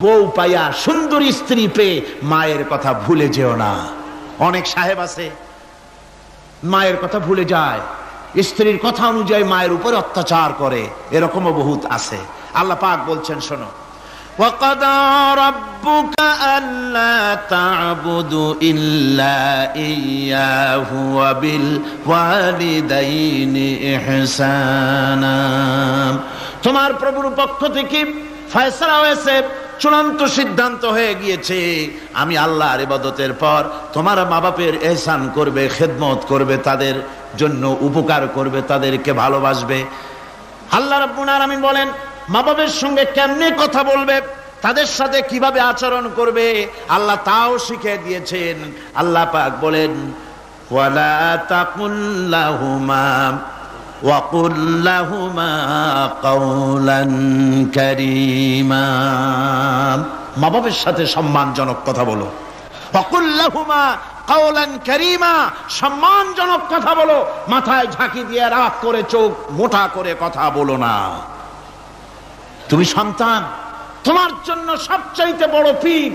বউ পাইয়া সুন্দর স্ত্রী পেয়ে মায়ের কথা ভুলে যেও না। অনেক সাহেব আছে মায়ের কথা ভুলে যায়, স্ত্রীর কথা অনুযায়ী মায়ের উপর অত্যাচার করে, এরকমও বহুত আছে। আল্লাহ পাক বলছেন শোনো, ওয়াকাদা রাব্বুকা আল্লা তা'বুদু ইল্লা ইয়্যাহু ওয়া বিল ওয়ালিদাইনি ইহসানা। তোমার প্রভুর পক্ষ থেকে ফয়সালা হয়েছে, চূড়ান্ত সিদ্ধান্ত হয়ে গিয়েছে, আমি আল্লাহর ইবাদতের পর তোমার মা বাপের ইহসান করবে, খেদমত করবে, তাদের জন্য উপকার করবে, তাদেরকে ভালোবাসবে। আল্লাহ রাব্বুল আলামিন বলেন মা বাপের সঙ্গে কেমনে কথা বলবে, তাদের সাথে কিভাবে আচরণ করবে, আল্লাহ তাও শিখিয়ে দিয়েছেন। আল্লাহ পাক বলেন ওয়ালা তাকুল লাহুমা وَقُلْ لَهُمَا قَوْلًا كَرِيمًا। মা বাবার সাথে সম্মানজনক কথা বলো। وَقُلْ لَهُمَا قَوْلًا كَرِيمًا, সম্মানজনক কথা বলো, মাথায় ঝাঁকি দিয়ে রাগ করে চোখ মোটা করে কথা বলো না। তুমি সন্তান, তোমার জন্য সবচাইতে বড় পীর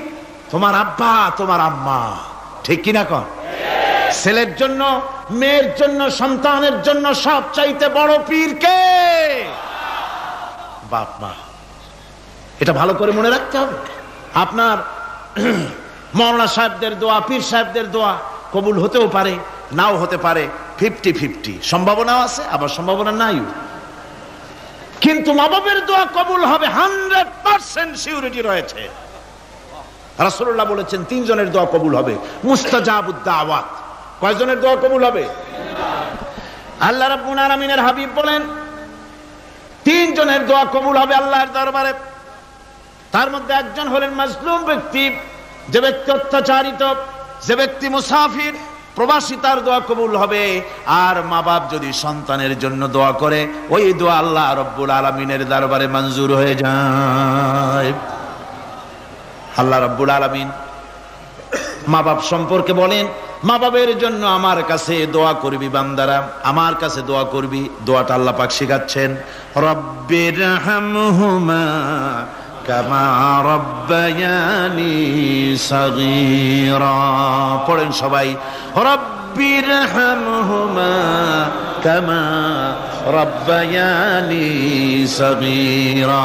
তোমার আব্বা তোমার আম্মা, ঠিক কিনা কন? ছেলের জন্য, মেয়ের জন্য, সন্তানের জন্য সবচাইতে বড় পীর কে? বাপ মা। এটা ভালো করে মনে রাখতে হবে। আপনার মাওলানা সাহেবদের দোয়া, পীর সাহেবদের দোয়া কবুল হতেও পারে, নাও হতে পারে, 50-50 সম্ভাবনাও আছে, আবার সম্ভাবনা নাই। কিন্তু মা বাবার দোয়া কবুল হবে 100% সিউরিটি রয়েছে। রাসূলুল্লাহ বলেছেন 3 জনের দোয়া কবুল হবে, মুস্তাজাবুদ দাওয়াত। কয়জনের দোয়া কবুল হবে? আল্লাহ রাব্বুল আলামিনের হাবিব বলেন 3 জনের দোয়া কবুল হবে আল্লাহর দরবারে। তার মধ্যে একজন হলেন মাজলুম ব্যক্তি, যে ব্যক্তি অত্যাচারিত, যে ব্যক্তি মুসাফির, প্রবাসী, তার দোয়া কবুল হবে। আর মা বাপ যদি সন্তানের জন্য দোয়া করে, ওই দোয়া আল্লাহ রাব্বুল আলামিনের দরবারে মঞ্জুর হয়ে যায়। আল্লাহ রাব্বুল আলামিন মা বাপ সম্পর্কে বলেন, মা বাবের জন্য আমার কাছে দোয়া করবি বান্দারা, আমার কাছে দোয়া করবি। দোয়াটা আল্লাহ পাক শিখাচ্ছেন, রব্বিরহামহুমা কামা রব্বায়ানি সাগীরা। পড়েন সবাই, রব্বিরহামহুমা কামা রব্বায়ানি সাগীরা।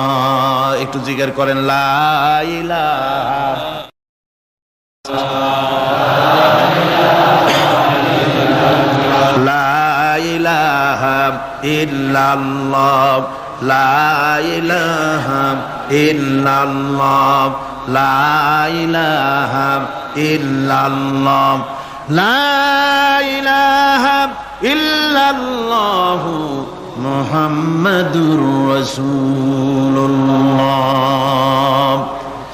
একটু জিকির করেন, লা ইলাহা ইল্লাল্লাহ, লা ইলাহা ইল্লাল্লাহ, লা ইলাহা ইল্লাল্লাহ, লা ইলাহা ইল্লাল্লাহু মুহাম্মাদুর রাসূলুল্লাহ।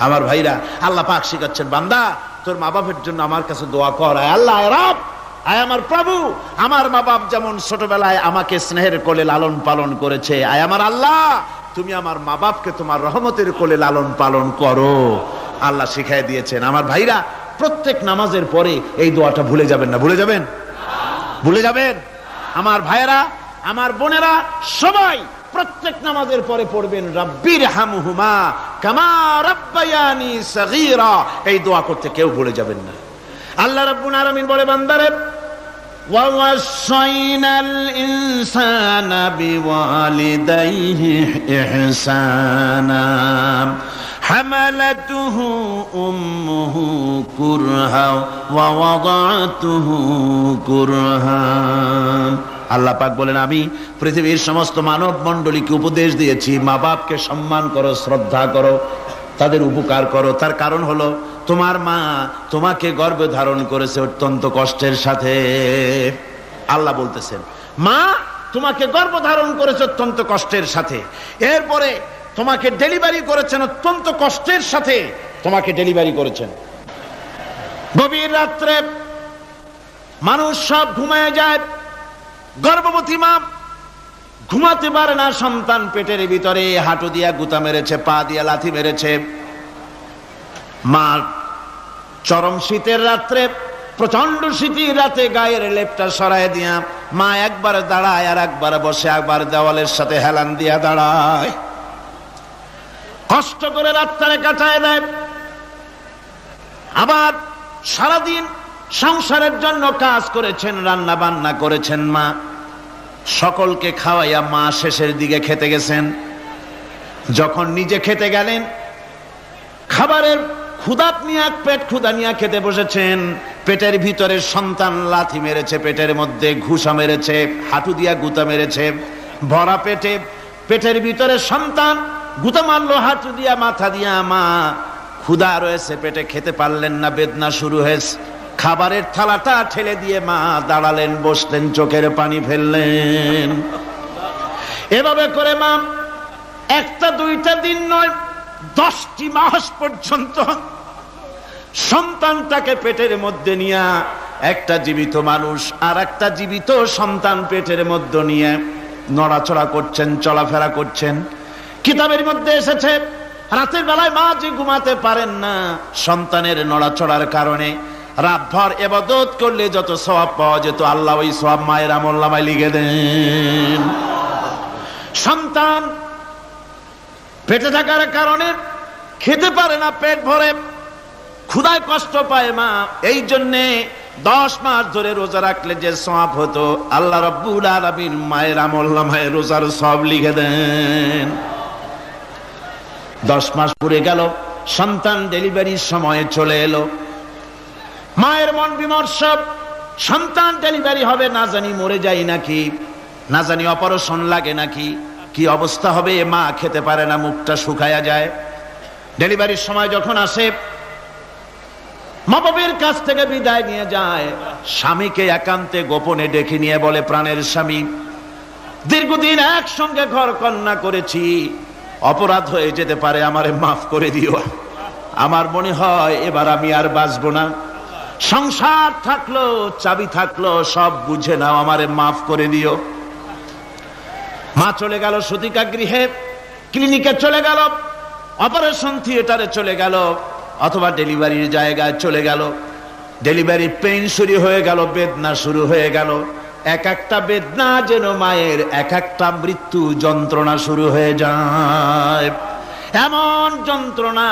আমার ভাইরা, আল্লাহ পাক শিখাচ্ছেন, বান্দা তোর মা বাপের জন্য আমার কাছে দোয়া কর। আয় আল্লাহ, আয় রব, আয় আমার প্রভু, আমার মা বাপ যেমন ছোটবেলায় আমাকে স্নেহের কোলে লালন পালন করেছে, আয় আমার আল্লাহ তুমি আমার মা বাপকে তোমার রহমতের কোলে লালন পালন করো। আল্লাহ শিখাই দিয়েছেন। আমার ভাইরা, প্রত্যেক নামাজের পরে এই দোয়াটা ভুলে যাবেন না। ভুলে যাবেন? ভুলে যাবেন? আমার ভাইরা, আমার বোনেরা, সবাই প্রত্যেক নামাজের পরে পড়বেন, রব্বিরহামহুমা কামা রব্বায়ানি সাগীরা। এই দোয়া করতে কেউ ভুলে যাবেন না। আল্লাহ রাব্বুল আলামিন বলে, বান্দারে ওয়া ওয়াসাইনাল ইনসানা বিওয়ালিদাইহি ইহসানা হামালাতুহু উম্মুহু কুরহা ওয়া ওয়াদাতুহু কুরহা। আল্লাহ পাক বলেন, আমি পৃথিবীর সমস্ত মানব মণ্ডলীকে উপদেশ দিয়েছি, মা বাপকে সম্মান করো, শ্রদ্ধা করো, তাদের উপকার করো। তার কারণ হলো তোমার মা তোমাকে গর্ভে ধারণ করেছে অত্যন্ত কষ্টের সাথে। আল্লাহ বলতেছেন, মা তোমাকে গর্ভ ধারণ করেছে অত্যন্ত কষ্টের সাথে, এরপরে তোমাকে ডেলিভারি করেছেন অত্যন্ত কষ্টের সাথে, তোমাকে ডেলিভারি করেছেন। গভীর রাত্রে মানুষ সব ঘুমায় যায়, গর্ভবতী মা ঘুমাতে পারে না, সন্তান পেটের ভিতরে, হাঁটু দিয়া গুতা মেরেছে, পা দিয়া লাথি মেরেছে। মা চরম শীতের রাত্রে, প্রচন্ড শীতের রাতে গায়ের লেপটা সরায় দিয়া মা একবার দাঁড়ায়, আর একবার বসে, একবার দেওয়ালের সাথে হেলান দিয়া দাঁড়ায়। কষ্ট করে রাতটারে কাটায় দেয়। আবার সারাদিন সংসারের জন্য কাজ করেছেন, রান্না বান্না করেছেন মা, সকলকে খাওয়াইয়া মা শেষের দিকে খেতে গেছেন। যখন নিজে খেতে গেলেন, খাবারের ক্ষুধাত নিয়ে পেট ক্ষুধা নিয়ে খেতে বসেছেন, পেটের ভিতরে সন্তান লাথি মেরেছে, পেটের মধ্যে ঘুষা মেরেছে, হাঁটু দিয়া গুতা মেরেছে, ভরা পেটে পেটের ভিতরে সন্তান গুতা মারলো হাঁটু দিয়া, মাথা দিয়া। মা ক্ষুধা রয়েছে, পেটে খেতে পারলেন না, বেদনা শুরু হয়েছে। খাবারের থালাটা ঠেলে দিয়ে মা দাঁড়ালেন, বসলেন, চোখের পানি ফেললেন। এভাবে করে মা একটা দুইটা দিন নয়, 10টি মাস পর্যন্ত সন্তানটাকে পেটের মধ্যে নিয়ে, একটা জীবিত মানুষ আর একটা জীবিত সন্তান পেটের মধ্যে নিয়ে নড়াচড়া করছেন, চলাফেরা করছেন। কিতাবের মধ্যে এসেছে রাতের বেলায় মা যে ঘুমাতে পারেন না সন্তানের নড়াচড়ার কারণে। রাতভর ইবাদত করলে যত সওয়াব পাওয়া যেত, আল্লাহ ওই সওয়াব মায়ের আমলনামায় লিখে দেন। সন্তান পেটে থাকার কারণে খেতে পারে না, পেট ভরে ক্ষুধায় কষ্ট পায় মা। এই জন্যে 10 মাস ধরে রোজা রাখলে যে সওয়াব হতো, আল্লাহ রাব্বুল আলামিন মায়ের আমলনামায় রোজার সওয়াব লিখে দেন। 10 মাস পুরে গেল, সন্তান ডেলিভারির সময়ে চলে এলো। মায়ের মন বিমর্ষ, সন্তান ডেলিভারি হবে, না জানি মরে যাই নাকি, না জানি অপারেশন লাগে নাকি, কি অবস্থা হবে। মা খেতে পারে না, মুখটা শুকায়া যায়। ডেলিভারির সময় যখন আসে, মা বাবার কাছ থেকে বিদায় নিয়ে যায়, স্বামীকে একান্তে গোপনে ডেকে নিয়ে বলে, প্রাণের স্বামী, দীর্ঘদিন একসঙ্গে ঘর কন্যা করেছি, অপরাধ হয়ে যেতে পারে, আমারে মাফ করে দিও। আমার মনে হয় এবার আমি আর বাঁচবো না। সংসার থাকলো, চাবি থাকলো, সব বুঝে নাও, আমারে মাফ করে দিও। মা চলে গেল সতিকা গৃহে, ক্লিনিকে চলে গেল, অপারেশন থিয়েটারে চলে গেল, অথবা ডেলিভারির জায়গায় চলে গেল। ডেলিভারি পেইন শুরু হয়ে গেল, বেদনা শুরু হয়ে গেল। এক একটা বেদনা যেন মায়ের এক একটা মৃত্যু যন্ত্রণা শুরু হয়ে যায়। এমন যন্ত্রণা,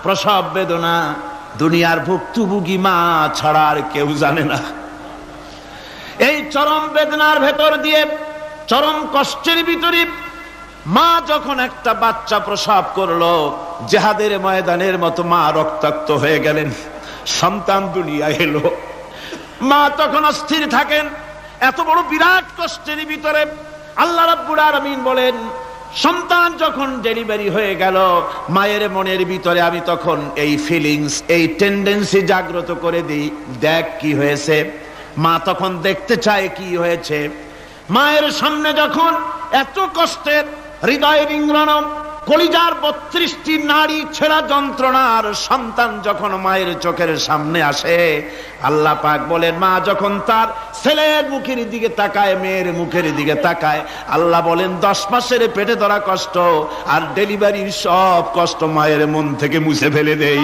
প্রসব বেদনা দুনিয়ার ভুক্তভোগী মা ছাড়া আর কেউ জানে না। এই চরম বেদনার ভেতর দিয়ে, চরম কষ্টের ভিতরে মা যখন একটা বাচ্চা প্রসব করলো, জিহাদের ময়দানের মতো মা রক্তাক্ত হয়ে গেলেন, সন্তান দুনিয়ায় এলো। মা তখন অস্থির থাকেন। এত বড় বিরাট কষ্টের ভিতরে আল্লাহ রাব্বুল আলামিন বলেন, সন্তান যখন ডেলিভারি হয়ে গেল, মায়ের মনের ভিতরে আমি তখন এই ফিলিংস, এই টেন্ডেন্সি জাগ্রত করে দিই, দেখ কি হয়েছে। মা তখন দেখতে চায় কি হয়েছে। মায়ের সামনে যখন এত কষ্টের, হৃদয় রিংড়ানো, কলিজার 32টি নাড়ি ছেঁড়া যন্ত্রণার সন্তান যখন মায়ের চোখের সামনে আসে, আল্লাহ পাক বলেন, মা যখন তার ছেলের মুখের দিকে তাকায়, মেয়ের মুখের দিকে তাকায়, আল্লাহ বলেন 10 মাসের পেটে ধরা কষ্ট আর ডেলিভারির সব কষ্ট মায়ের মন থেকে মুছে ফেলে দেই।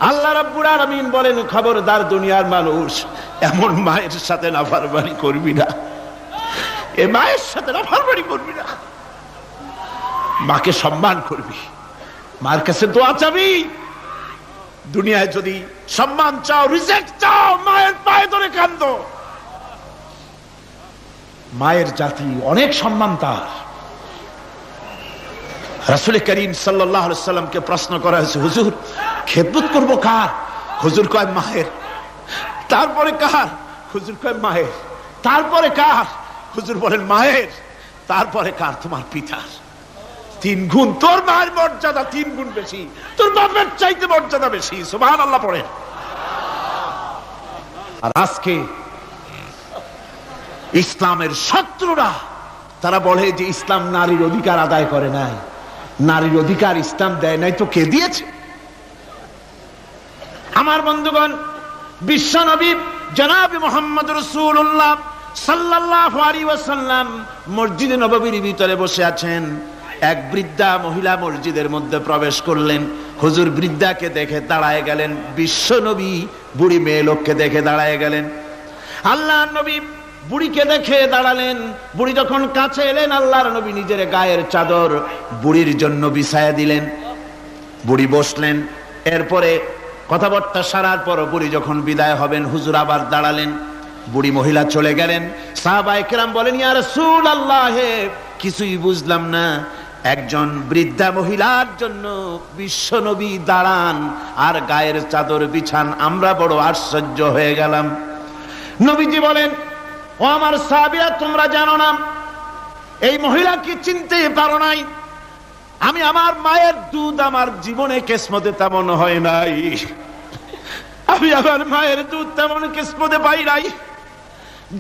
আল্লাহ রাব্বুল আলামিন বলেন, খবরদার দুনিয়ার মানুষ, এমন মায়ের সাথে নাফরমানি করবি না, এ মায়ের সাথে নাফরমানি করবি না, মাকে সম্মান করবি, মার কাছে দোয়া চাবি। দুনিয়ায় যদি সম্মান চাও, রিজেক্ট চাও, মায়ের পায়ে ধরে কাঁদো। মায়ের জাতি অনেক সম্মান তার। রাসূল করিম সাল্লাল্লাহু আলাইহি ওয়াসাল্লামকে প্রশ্ন করা হয়েছে, হুজুর খেদমত করব কার? হুজুর কয় মায়ের। তারপরে কার? হুজুর কয় মায়ের। তারপরে কার? হুজুর বলেন মায়ের। তারপরে কার? তোমার পিতার। 3 গুণ। তোর মায়ের মর্যাদা 3 গুণ বেশি, তোর বাপের চাইতে মর্যাদা বেশি। সুবহানাল্লাহ পড়ে। আর আজকে ইসলামের শত্রুরা তারা বলে যে ইসলাম নারীর অধিকার আদায় করে নাই। নারীর অধিকার ইসলাম দেয় নাই তো কে দিয়েছে? আমার বন্ধুগণ, বিশ্বনবী জনাব মুহাম্মদ রাসূলুল্লাহ সাল্লাল্লাহু আলাইহি ওয়াসাল্লাম মসজিদে নববীর ভিতরে বসে আছেন। এক বৃদ্ধা মহিলা মসজিদের মধ্যে প্রবেশ করলেন। হুজুর বৃদ্ধাকে দেখে দাঁড়ায় গেলেন, বিশ্বনবী বুড়ি মেয়ে লোককে দেখে দাঁড়ায় গেলেন। আল্লাহর নবী বুড়িকে দেখে দাঁড়ালেন। বুড়ি যখন কাছে এলেন, আল্লাহর নবী নিজের গায়ের চাদর বুড়ির জন্য বিছায়া দিলেন। বুড়ি বসলেন। এরপরে কথাবার্তা সারার পর বুড়ি যখন বিদায় হবেন, হুজুর আবার দাঁড়ালেন। বুড়ি মহিলা চলে গেলেন। সাহাবায়ে কেরাম বলেন, ইয়া রাসূলুল্লাহ, কিছুই বুঝলাম না, একজন বৃদ্ধা মহিলার জন্য বিশ্ব নবী দাঁড়ান আর গায়ের চাদর বিছান, আমরা বড় আশ্চর্য হয়ে গেলাম। নবীজি বলেন, ও আমার সাহাবীরা, তোমরা জানো না এই মহিলাকে চিনতে পারো নাই? আমি আমার মায়ের দুধ আমার জীবনে কিসমতে তেমন হয় নাই, আমি আমার মায়ের দুধ তেমন কিসমতে পাই নাই।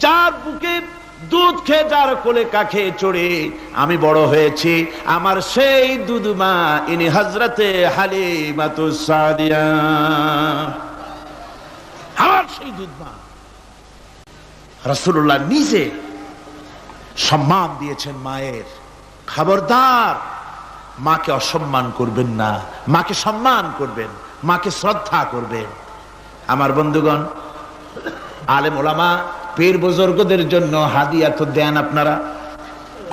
যার বুকে দুধ খেয়ে, যার কোলে কাখে চড়ে আমি বড় হয়েছি, আমার সেই দুধ মা, ইনি হযরতে হালিমাতুস সাদিয়া, আমার সেই দুধ মা। রাসূলুল্লাহ নিজে সম্মান দিয়েছেন মায়ের। খবরদার, মাকে অসম্মান করবেন না, মাকে সম্মান করবেন, মাকে শ্রদ্ধা করবেন। আমার বন্ধুগণ, আলেম ওলামা পীর বুজুর্গদের জন্য হাদিয়া তো দেন আপনারা,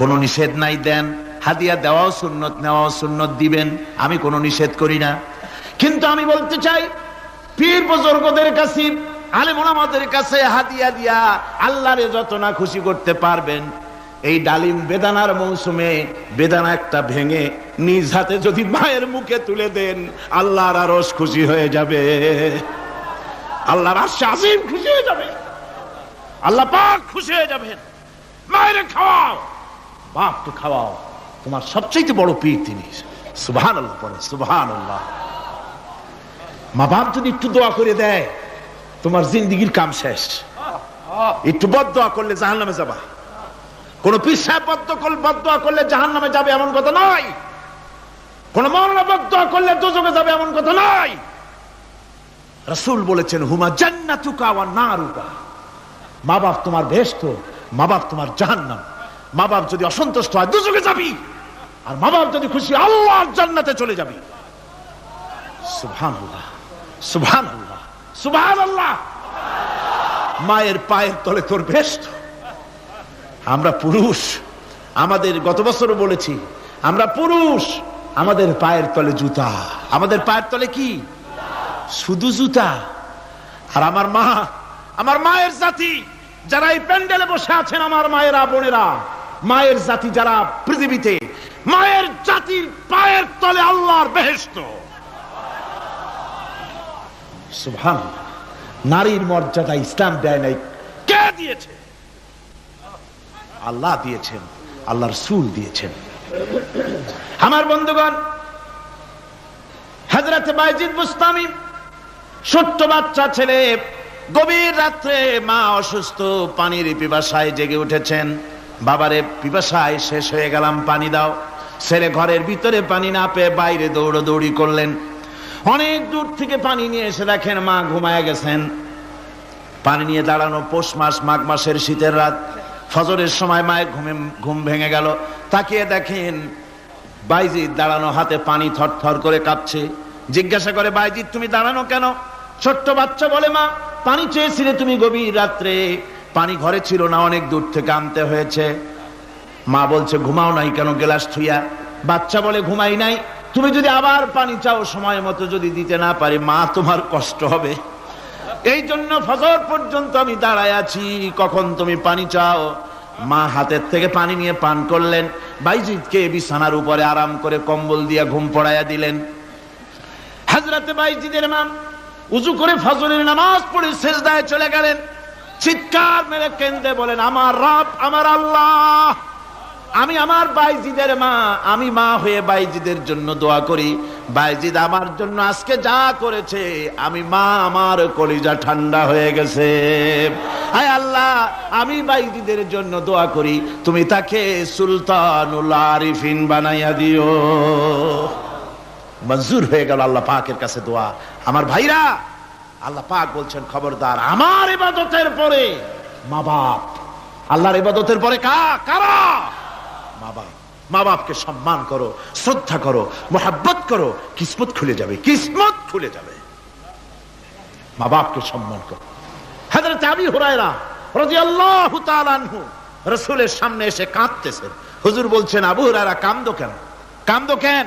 কোনো নিষেধ নাই, দেন। হাদিয়া দেওয়াও সুন্নত, নেওয়াও সুন্নত, দিবেন, আমি কোনো নিষেধ করি না। কিন্তু আমি বলতে চাই, পীর বুজুর্গদের কাছে, আলেম ওলামাদের কাছে হাদিয়া দিয়া আল্লাহরে যত না খুশি করতে পারবেন, এই ডালিম বেদানার মৌসুমে বেদানা একটা ভেঙে নিজ হাতে যদি মায়ের মুখে তুলে দেন, আল্লাহর আরশ খুশি হয়ে যাবে, আল্লাহর আরশ আজিম খুশি হয়ে যাবে, আল্লাহ পাক খুশি হয়ে যাবেন। মায়ের খাওয়াও, বাপকে খাওয়াও, তোমার সবচেয়ে বড় পীর তিনি। সুবহানাল্লাহ পড়ে, সুবহানাল্লাহ। মা বাপ যদি একটু দোয়া করে দেয়, তোমার জিন্দেগির কাম শেষ। একটু বদদোয়া করলে জাহান্নামে যাবা। কোন পীর সাহেব বদদোয়া করলে জাহান্নামে যাবে এমন কথা নয়, কোন মাওলানা বদদোয়া করলে দোজখে যাবে এমন কথা নয়। রাসূল বলেছেন, হুমা জান্নাতুকা ওয়া নারুকা, মা বাপ তোমার বেহেশত, মা বাপ তোমার জাহান্নাম। মা বাপ যদি অসন্তুষ্ট হয়, দোজখে যাবি, আর মা বাপ যদি খুশি, আল্লাহর জান্নাতে চলে যাবি। সুবহানাল্লাহ, সুবহানাল্লাহ, সুবহানাল্লাহ। মায়ের পায়ের তলে তোর বেহেশত। আমরা পুরুষ, আমাদের গত বছরও বলেছি, আমরা পুরুষ, আমাদের পায়ের তলে জুতা, আমাদের পায়ের তলে কি? শুধু জুতা। আর আমার মা, আমার মায়ের জাতি যারা এই প্যান্ডেলে বসে আছেন, আমার মায়েরা, বোনেরা, মায়ের জাতি যারা পৃথিবীতে, মায়ের জাতির পায়ের তলে আল্লাহর বেহেশত। সুবহানাল্লাহ। নারীর মর্যাদা ইসলাম দেয় নাই, কে দিয়েছে? আল্লাহ দিয়েছেন, আল্লাহ রাসূল দিয়েছেন। আমার বন্ধুগণ, হযরত বাইজিদ বুস্তামি, ছোট্ট বাচ্চা ছেলে, গভীর রাত্রে মা অসুস্থ, পানির পিপাসায় জেগে উঠেছেন। বাবারে, পিপাসায় শেষ হয়ে গেলাম, পানি দাও। ছেলে ঘরের ভিতরে পানি না পেয়ে বাইরে দৌড়াদৌড়ি করলেন। অনেক দূর থেকে পানি নিয়ে এসে দেখেন মা ঘুমায় গেছেন। পানি নিয়ে দাঁড়ানো, পৌষ মাস, মাঘ মাসের শীতের রাত, ফজরের সময় মায়ের ঘুম ভেঙে গেল। তাকিয়ে দেখেন বাইজিদ দাঁড়ানো, হাতে পানি থরথর করে কাঁপছে। জিজ্ঞাসা করে, বাইজিদ তুমি দাঁড়ানো কেন? ছোট্ট বাচ্চা বলে, মা পানি চেয়েছিলে তুমি গভীর রাত্রে, পানি ঘরে ছিল না, অনেক দূর থেকে আনতে হয়েছে। মা বলছে, ঘুমাও নাই কেন গ্লাস থুইয়া? বাচ্চা বলে, ঘুমাই নাই, তুমি যদি আবার পানি চাও, সময় মতো যদি দিতে না পারি, মা তোমার কষ্ট হবে, এই জন্য ফজর পর্যন্ত আমি দাঁড়ায় আছি, কখন তুমি পানি চাও। মা হাতের থেকে পানি নিয়ে পান করলেন। বাইজিদকে বিছানার উপরে আরাম করে কম্বল দিয়ে ঘুম পড়াইয়া দিলেন। হযরত বাইজিদের মা উযু করে ফজরের নামাজ পড়ে সিজদায় চলে গেলেন। চিৎকার মেরে কেঁদে বলেন, আমার রব, আমার আল্লাহ, আমি আমার বাইজিদের মা, আমি মা হয়ে বাইজিদের জন্য দোয়া করি। বাইজিদ আমার জন্য আজকে যা করেছে, আমি মা, আমার কলিজা ঠান্ডা হয়ে গেছে। আয় আল্লাহ, আমি বাইজিদের জন্য দোয়া করি, তুমি তাকে সুলতানুল আরিফিন বানাইয়া দিও। মঞ্জুর হয়ে গেল আল্লাহ পাকের কাছে দোয়া। আমার ভাইরা, আল্লাহ পাক বলছেন, খবরদার, আমার ইবাদতের পরে মা বাপ, আল্লাহর ইবাদতের পরে কারা? মা বাপ। মা বাপকে সম্মান করো, শ্রদ্ধা করো, মোহাব্বত করো, কিসমত খুলে যাবে, কিসমত খুলে যাবে। মা বাপকে সম্মান করো। হযরত আবু হুরায়রা রাদিয়াল্লাহু তাআলা আনহু রাসূলের সামনে এসে কাঁদতেছেন। হুজুর বলছেন, আবু হুরায়রা কাঁদো কেন? কাঁদো কেন?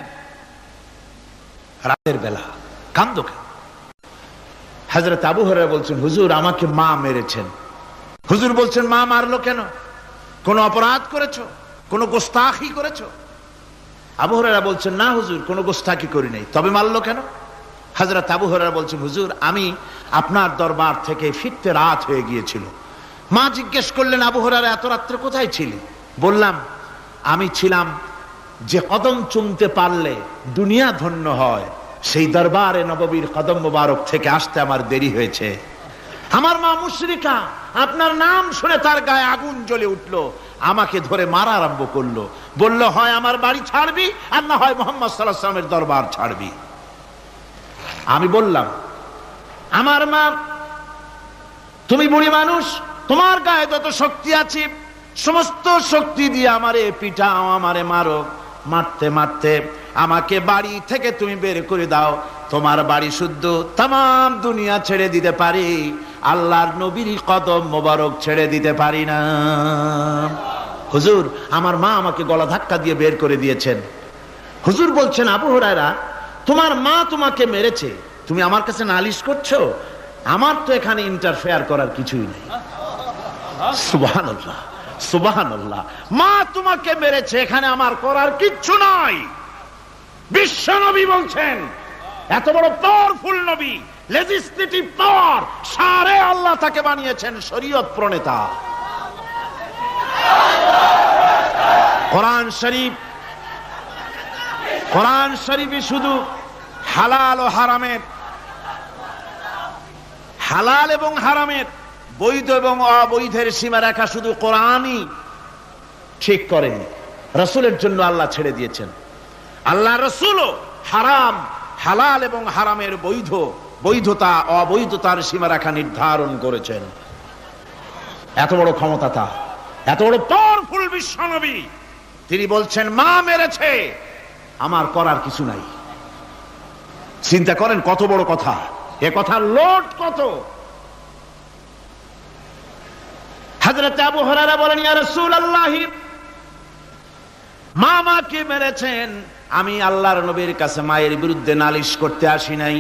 রাতের বেলা কাঁদো কেন? হযরত আবু হুরায়রা বলছেন, হুজুর আমাকে মা মেরেছেন। হুজুর বলছেন, মা মারলো কেন? কোন অপরাধ করেছো? কোন গোস্তাখি করেছো? আবু হুরায়রা বলছেন, না হুজুর, কোন গোস্তাখি করি নাই। তবে মারলো কেন? হযরত আবু হুরায়রা বলছেন, হুজুর আমি আপনার দরবার থেকে ফিরতে রাত হয়ে গিয়েছিল। মা জিজ্ঞেস করলেন, আবু হুরায়রা এত রাত্রে কোথায় ছিলি? বললাম, আমি ছিলাম যে কদম চুমতে পারলে দুনিয়া ধন্য হয়, সেই দরবারে নববীর কদম মোবারক থেকে আসতে আমার দেরি হয়েছে। আমার মা মুশরিকা, আপনার নাম শুনে তার গায়ে আগুন জ্বলে উঠলো, আমাকে ধরে মারা আরম্ভ করলো। বলল, হয় আমার বাড়ি ছাড়বি আর না হয় মুহাম্মদ সাল্লাল্লাহু আলাইহি ওয়াসাল্লামের দরবার ছাড়বি। আমি বললাম, আমার মা, তুমি বুড়ি মানুষ, তোমার গায়ে যত শক্তি আছে সমস্ত শক্তি দিয়ে আমারে পিটাও, আমারে মারো। মারতে মারতে আমাকে বাড়ি থেকে তুমি বের করে দাও। তোমার বাড়ি শুদ্ধ, তাম দুনিয়া ছেড়ে দিতে পারি, আল্লাহর নবীর কদম মোবারক ছেড়ে দিতে পারি না। হুজুর, আমার মা আমাকে গলা ধাক্কা দিয়ে বের করে দিয়েছেন। হুজুর বলছেন, আবু হুরায়রা তোমার মা তোমাকে মেরেছে, তুমি আমার কাছে নালিশ করছো? আমার তো এখানে ইন্টারফেয়ার করার কিছুই নেই। সুবহানাল্লাহ, সুবহানাল্লাহ। মা তোমাকে মেরেছে, এখানে আমার করার কিচ্ছু নাই। বিশ্ব নবী বলছেন, এত বড় পাওয়ারফুল নবী, লেজিসলেটিভ পাওয়ার, সারে আল্লাহ তাকে বানিয়েছেন শরীয়ত প্রণেতা। কোরআন শরীফ, কোরআন শরীফে শুধু হালাল ও হারামের, হালাল এবং হারামের, বৈধ এবং অবৈধের সীমারেখা শুধু কোরআনই ঠিক করেন, রাসূলের জন্য আল্লাহ ছেড়ে দিয়েছেন। আল্লাহ রাসূলও হারাম, হালাল এবং হারামের বৈধ, বৈধতা অবৈধতার সীমারেখা নির্ধারণ করেছেন। এত বড় ক্ষমতা তার, এত বড় পাওয়ারফুল বিশ্বনবী, তিনি বলছেন মা মেরেছে, আমার করার কিছু নাই। চিন্তা করেন কত বড় কথা, এ কথার লোড কত। হযরত আবু হুরায়রা বলেন, ইয়া রাসূলুল্লাহ, মা মাকে মেরেছেন, আমি আল্লাহর নবীর কাছে মায়ের বিরুদ্ধে নালিশ করতে আসি নাই।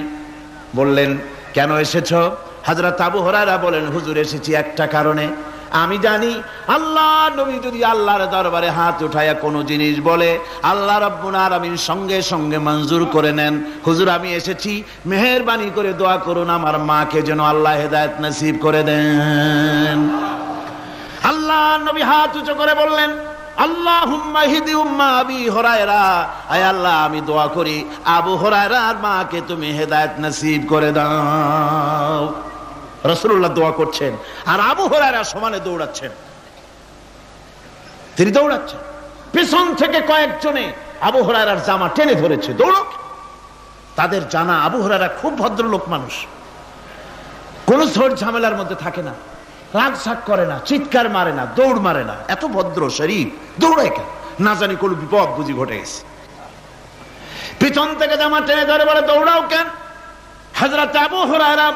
বললেন, কেন এসেছো? হযরত আবু হুরায়রা বলেন, হুজুর এসেছি একটা কারণে, আমি জানি আল্লাহ নবী যদি আল্লাহর দরবারে হাত উঠায়া কোনো জিনিস বলে, আল্লাহ রাব্বুল আলামিন সঙ্গে সঙ্গে মঞ্জুর করে নেন। হুজুর আমি এসেছি, মেহেরবানি করে দোয়া করুন আমার মাকে যেন আল্লাহ হেদায়েত নসিব করে দেন। আল্লাহ নবী হাত উঁচু করে বললেন, আল্লাহুম্মা হিদি উম্মা আবি হুরায়রা, আয় আল্লাহ আমি দোয়া করি আবু হুরায়রার মাকে তুমি হেদায়েত নসিব করে দাও। রাসূলুল্লাহ দোয়া করছেন আর আবু হুরায়রা সমানে দৌড়াচ্ছেন। তিনি দৌড়াচ্ছেন, পেছন থেকে কয়েকজনে আবু হুরায়রার জামা টেনে ধরেছে, দৌড়ো। তাদের জানা আবু হুরায়রা খুব ভদ্রলোক মানুষ, কোন ঝড় ঝামেলার মধ্যে থাকে না, রাগ সাগ করে না, চিৎকার মারে না, দৌড় মারে না, এত ভদ্র শরীর, দৌড়ায় কেন? না জানি কোন বিপদ বুঝি ঘটে গেছে। পিছন থেকে জামা টেনে ধরে বলে, দৌড়াও কেন? হযরত আবু হুরায়রা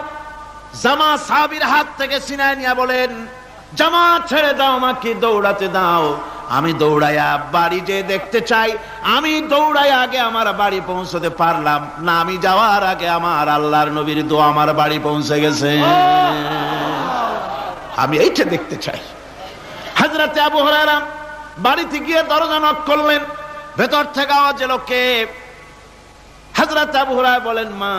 জামা সাহাবীর হাত থেকে ছিনায় নিয়ে বলেন, জামা ছেড়ে দাও, আমাকে দৌড়াতে দাও। আমি দৌড়াইয়া বাড়ি যে দেখতে চাই, আমি দৌড়াই আগে আমার বাড়ি পৌঁছতে পারলাম না, আমি যাওয়ার আগে আমার আল্লাহর নবীর দোয়া আমার বাড়ি পৌঁছে গেছে, আমি এইটা দেখতে চাই। হযরত আবু হুরায়রা বাড়িতে গিয়ে দরজা নক করলেন, ভেতর থেকে আওয়াজ এলো, কে? হযরত আবু হুরায়রা বলেন, মা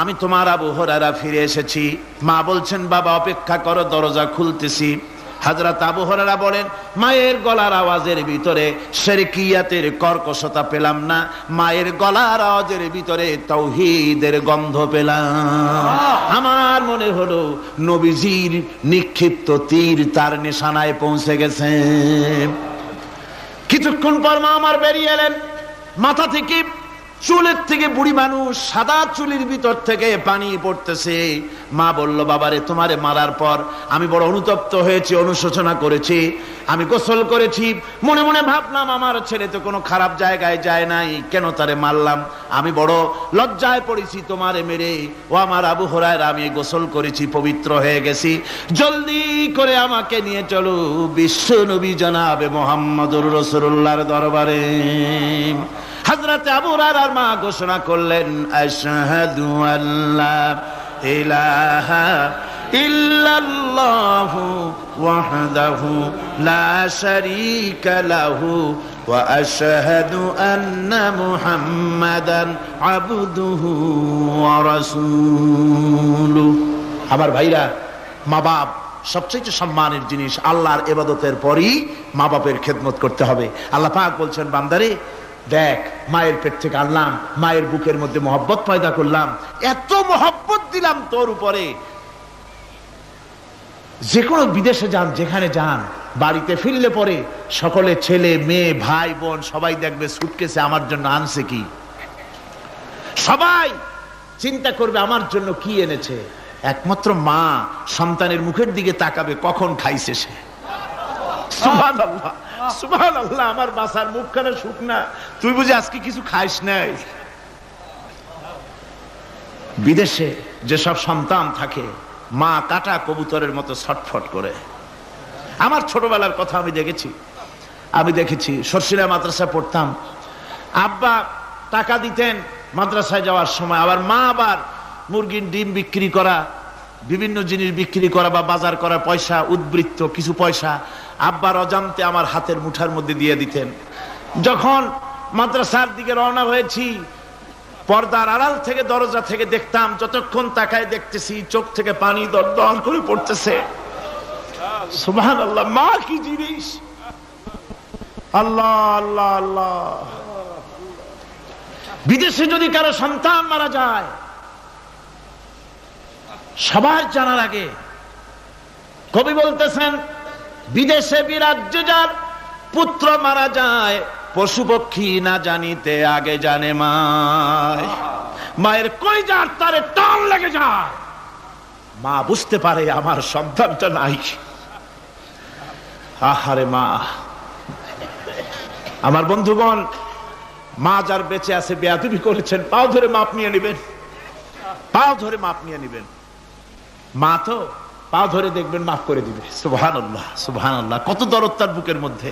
আমি তোমার আবু হুরায়রা ফিরে এসেছি। মা বলছেন, বাবা অপেক্ষা করো, দরজা খুলতেছি। হযরত আবু হুরায়রা বলেন, মায়ের গলার আওয়াজের ভিতরে শিরকিয়াতের কর্কশতা পেলাম না, মায়ের গলার আওয়াজের ভিতরে তাওহীদের গন্ধ পেলাম। আমার মনে হলো নবীজির নিক্ষিপ্ত তীর তার নিশানায় পৌঁছে গেছে। কিছুক্ষণ পর মা আমার বেরিয়ে এলেন, মাথা থেকে চুলের থেকে বুড়ি মানুষ, সাদা চুলের ভিতর থেকে পানি পড়তেছে। মা বলল, বাবারে তোমারে মারার পর আমি বড় অনুতপ্ত হয়েছি, অনুশোচনা করেছি, আমি গোসল করেছি, মনে মনে ভাবলাম আমার ছেলে তো কোনো খারাপ জায়গায় যায় নাই, কেন তারে মারলাম, আমি বড় লজ্জায় পড়েছি তোমারে মেরে। ও আমার আবু হুরায়রা, আমি গোসল করেছি, পবিত্র হয়ে গেছি, জলদি করে আমাকে নিয়ে চলো বিশ্ব নবী জনাবে মুহাম্মদুর রাসূলুল্লাহর দরবারে। হযরত আবু হুরায়রার মা ঘোষণা করলেন, আশহাদু আল্লা ইলাহা ইল্লাল্লাহু ওয়াহদাহু লা শারীকা লাহু ওয়া আশহাদু আন্না মুহাম্মাদান আবদুহু ওয়া রাসূলুহু। আমার ভাইরা, মা বাপ সবচেয়ে সম্মানের জিনিস। আল্লাহর ইবাদতের পরই মা বাপের খেদমত করতে হবে। আল্লাহ পাক বলছেন, বান্দারে দেখ, মায়ের পেট থেকে আনলাম, মায়ের বুকের মধ্যে মহব্বত পয়দা করলাম, এত মহব্বত দিলাম তোর উপরে, যে কোনো বিদেশে যান, যেখানে যান, বাড়িতে ফিরলে পরে সকলে ছেলে মেয়ে ভাই বোন সবাই দেখবে সুটকেসে আমার জন্য আনছে কি, সবাই চিন্তা করবে আমার জন্য কি এনেছে। একমাত্র মা সন্তানের মুখের দিকে তাকাবে কখন খাইছে সে। সুবহানাল্লাহ, সুবহানাল্লাহ, আমার বাসার মুখখানা শুকনা, তুই বুঝি আজকে কিছু খাইস নাই। বিদেশে যেসব সন্তান থাকে, মা কাটা কবুতরের মতো ছটফট করে। আমার ছোটবেলার কথা আমি দেখেছি সরসিলা মাদ্রাসা পড়তাম, আব্বা টাকা দিতেন মাদ্রাসায় যাওয়ার সময়, আবার মা আবার মুরগির ডিম বিক্রি করা, বিভিন্ন জিনিস বিক্রি করা বা বাজার করা পয়সা, উদ্বৃত্ত কিছু পয়সা আব্বার অজান্তে আমার হাতের মুঠার মধ্যে দিয়ে দিতেন। যখন মাদ্রাসার দিকে রওনা হয়েছি, পর্দার আড়াল থেকে দরজা থেকে দেখতাম, যতক্ষণ তাকায় দেখতেছি চোখ থেকে পানি দরদর করে পড়তেছে। সুবহানাল্লাহ, মা কি জিনিস! আল্লাহ আল্লাহ আল্লাহ। বিদেশে যদি কারো সন্তান মারা যায়, সবার জানার আগে কবি বলতেছেন, বিদেশে বিরাজ্য যার পুত্র মারা যায়, পশু পক্ষী না জানিতে আগে জানে মায়। মায়ের কলিজার তারে টান লেগে যায়, মা বুঝতে পারে আমার সন্তানটা নাই। আহারে মা! আমার বন্ধুগণ, মা যার বেঁচে আছে বেয়াদবি করেছেন, পাও ধরে মাপ নিয়ে নেবেন, পাও ধরে মাপ নিয়ে নেবেন। মা তো পাও ধরে দেখবেন মাফ করে দিবে। সুবহানাল্লাহ, সুবহানাল্লাহ, কত দরদ তার বুকের মধ্যে।